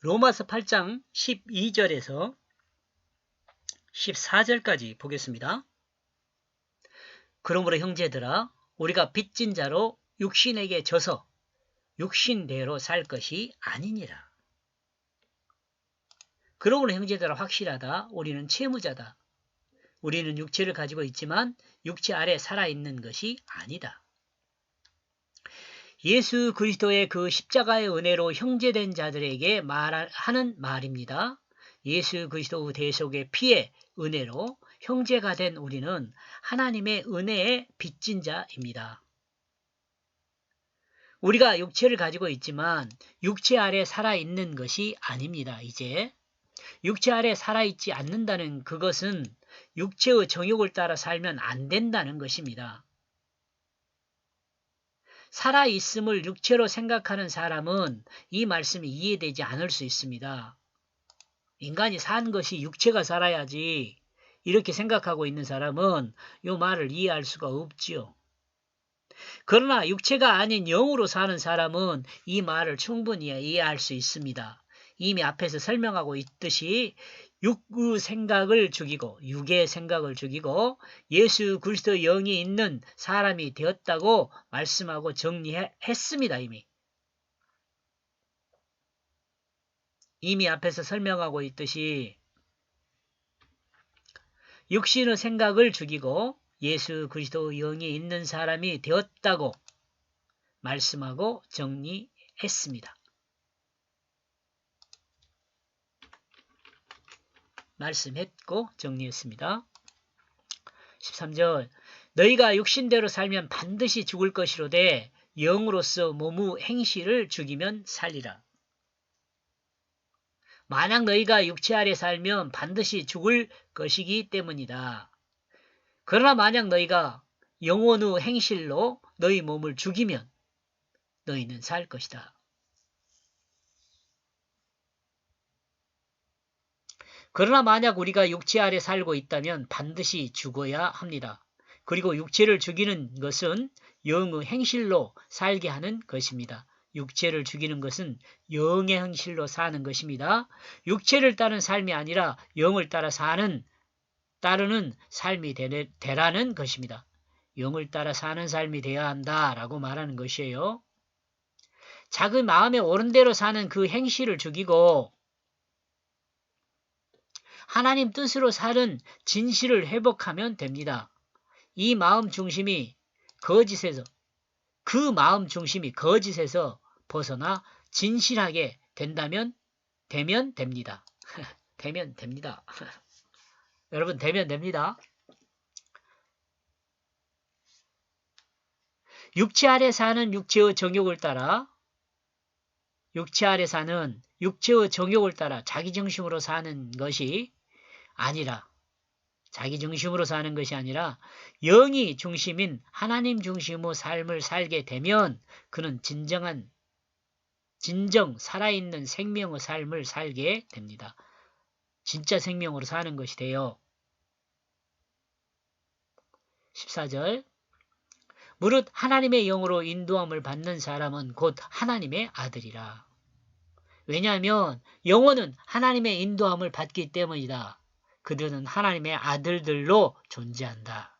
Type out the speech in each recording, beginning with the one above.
로마서 8장 12절에서 14절까지 보겠습니다. 그러므로 형제들아 우리가 빚진 자로 육신에게 져서 육신대로 살 것이 아니니라. 그러므로 형제들아 확실하다. 우리는 채무자다. 우리는 육체를 가지고 있지만 육체 아래 살아있는 것이 아니다. 예수 그리스도의 그 십자가의 은혜로 형제된 자들에게 하는 말입니다. 예수 그리스도 대속의 피의 은혜로 형제가 된 우리는 하나님의 은혜에 빚진 자입니다. 우리가 육체를 가지고 있지만 육체 아래 살아있는 것이 아닙니다. 이제 육체 아래 살아있지 않는다는 그것은 육체의 정욕을 따라 살면 안 된다는 것입니다. 살아있음을 육체로 생각하는 사람은 이 말씀이 이해되지 않을 수 있습니다. 인간이 산 것이 육체가 살아야지 이렇게 생각하고 있는 사람은 이 말을 이해할 수가 없지요. 그러나 육체가 아닌 영으로 사는 사람은 이 말을 충분히 이해할 수 있습니다. 이미 앞에서 설명하고 있듯이 육의 생각을 죽이고 예수 그리스도 영이 있는 사람이 되었다고 말씀하고 정리했습니다. 이미 앞에서 설명하고 있듯이 육신의 생각을 죽이고 예수 그리스도 영이 있는 사람이 되었다고 말씀하고 정리했습니다. 말씀했고 정리했습니다. 13절 너희가 육신대로 살면 반드시 죽을 것이로되 영으로서 몸의 행실을 죽이면 살리라. 만약 너희가 육체 아래 살면 반드시 죽을 것이기 때문이다. 그러나 만약 너희가 영혼의 행실로 너희 몸을 죽이면 너희는 살 것이다. 그러나 만약 우리가 육체 아래 살고 있다면 반드시 죽어야 합니다. 그리고 육체를 죽이는 것은 영의 행실로 살게 하는 것입니다. 육체를 죽이는 것은 영의 행실로 사는 것입니다. 육체를 따른 삶이 아니라 영을 따르는 삶이 되라는 것입니다. 영을 따라 사는 삶이 되어야 한다라고 말하는 것이에요. 자기 마음에 옳은 대로 사는 그 행실을 죽이고 하나님 뜻으로 사는 진실을 회복하면 됩니다. 이 마음 중심이 거짓에서 벗어나 진실하게 되면 됩니다. 되면 됩니다. 여러분 되면 됩니다. 육체 아래 사는 육체의 정욕을 따라 자기 중심으로 사는 것이 아니라 영이 중심인 하나님 중심의 삶을 살게 되면 그는 진정 살아있는 생명의 삶을 살게 됩니다. 진짜 생명으로 사는 것이 돼요. 14절 무릇 하나님의 영으로 인도함을 받는 사람은 곧 하나님의 아들이라. 왜냐하면 영혼은 하나님의 인도함을 받기 때문이다. 그들은 하나님의 아들들로 존재한다.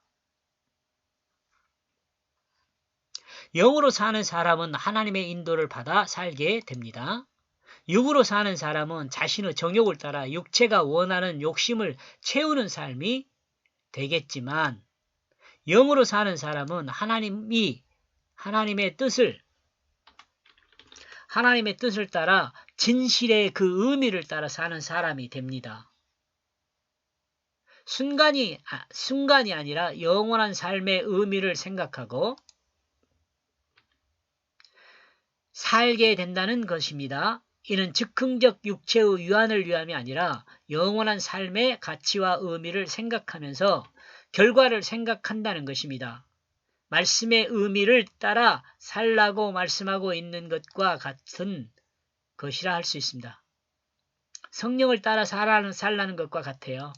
영으로 사는 사람은 하나님의 인도를 받아 살게 됩니다. 육으로 사는 사람은 자신의 정욕을 따라 육체가 원하는 욕심을 채우는 삶이 되겠지만 영으로 사는 사람은 하나님의 뜻을 따라 진실의 그 의미를 따라 사는 사람이 됩니다. 순간이 아니라 영원한 삶의 의미를 생각하고 살게 된다는 것입니다. 이는 즉흥적 육체의 유한을 위함이 아니라 영원한 삶의 가치와 의미를 생각하면서 결과를 생각한다는 것입니다. 말씀의 의미를 따라 살라고 말씀하고 있는 것과 같은 것이라 할 수 있습니다. 성령을 따라 살라는 것과 같아요.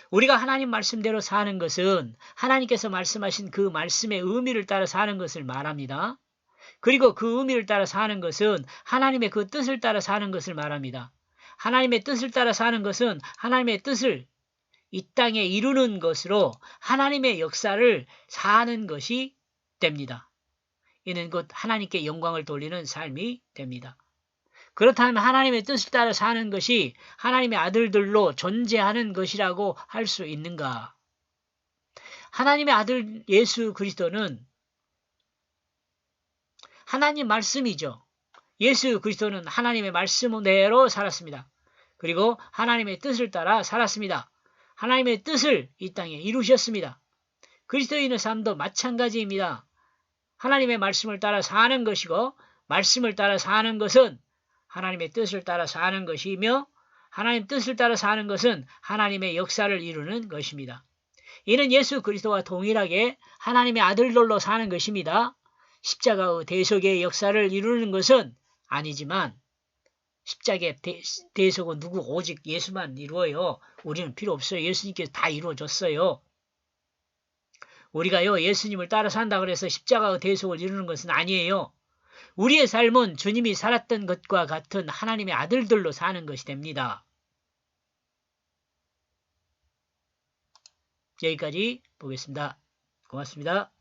우리가 하나님 말씀대로 사는 것은 하나님께서 말씀하신 그 말씀의 의미를 따라 사는 것을 말합니다. 그리고 그 의미를 따라 사는 것은 하나님의 그 뜻을 따라 사는 것을 말합니다. 하나님의 뜻을 따라 사는 것은 하나님의 뜻을 이 땅에 이루는 것으로 하나님의 역사를 사는 것이 됩니다. 이는 곧 하나님께 영광을 돌리는 삶이 됩니다. 그렇다면 하나님의 뜻을 따라 사는 것이 하나님의 아들들로 존재하는 것이라고 할 수 있는가? 하나님의 아들 예수 그리스도는 하나님 말씀이죠. 예수 그리스도는 하나님의 말씀대로 살았습니다. 그리고 하나님의 뜻을 따라 살았습니다. 하나님의 뜻을 이 땅에 이루셨습니다. 그리스도인의 삶도 마찬가지입니다. 하나님의 말씀을 따라 사는 것이고 말씀을 따라 사는 것은 하나님의 뜻을 따라 사는 것이며 하나님의 뜻을 따라 사는 것은 하나님의 역사를 이루는 것입니다. 이는 예수 그리스도와 동일하게 하나님의 아들들로 사는 것입니다. 십자가의 대속의 역사를 이루는 것은 아니지만 십자가의 대속은 누구 오직 예수만 이루어요. 우리는 필요 없어요. 예수님께서 다 이루어줬어요. 우리가요 예수님을 따라 산다 그래서 십자가의 대속을 이루는 것은 아니에요. 우리의 삶은 주님이 살았던 것과 같은 하나님의 아들들로 사는 것이 됩니다. 여기까지 보겠습니다. 고맙습니다.